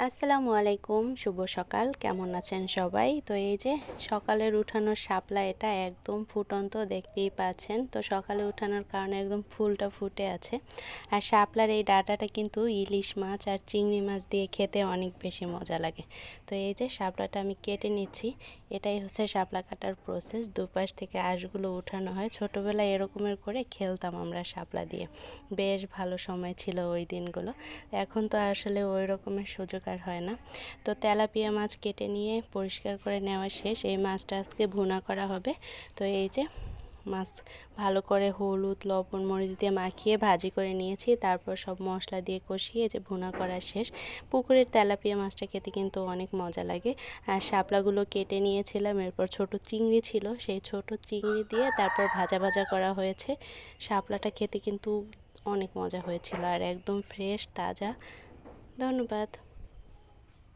আসসালামু আলাইকুম, শুভ সকাল। কেমন আছেন সবাই? তো এই যে সকালের উঠানোর শাপলা, এটা একদম ফুটন্ত, দেখতেই পাচ্ছেন। তো সকালে উঠানোর কারণে একদম ফুলটা ফুটে আছে। আর শাপলার এই ডাঁটাটা কিন্তু ইলিশ মাছ আর চিংড়ি মাছ দিয়ে খেতে অনেক বেশি মজা লাগে। তো এই যে শাপলাটা আমি কেটে নিচ্ছি। এটাই হচ্ছে শাপলা কাটার প্রসেস। দুপাশ থেকে আঁশগুলো উঠানো হয়। ছোটোবেলায় এরকমের করে খেলতাম আমরা শাপলা দিয়ে। বেশ ভালো সময় ছিল ওই দিনগুলো। এখন তো আসলে ওই রকমের সুযোগ আর হয় না। তো তেলাপিয়া মাছ কেটে নিয়ে পরিষ্কার করে নেওয়া শেষ। এই মাছটা আজকে ভুনা করা হবে। তো এই যে মাছ ভালো করে হলুদ, লবণ, মরিচ দিয়ে মাখিয়ে ভাজি করে নিয়েছি। তারপর সব মশলা দিয়ে কষিয়ে যে ভুনা করা শেষ। পুকুরের তেলাপিয়া মাছটা খেতে কিন্তু অনেক মজা লাগে। আর শাপলাগুলো কেটে নিয়েছিলাম, এরপর ছোট চিংড়ি ছিল, সেই ছোট চিংড়ি দিয়ে তারপর ভাজা ভাজা করা হয়েছে। শাপলাটা খেতে কিন্তু অনেক মজা হয়েছিল আর একদম ফ্রেশ তাজা। ধন্যবাদ।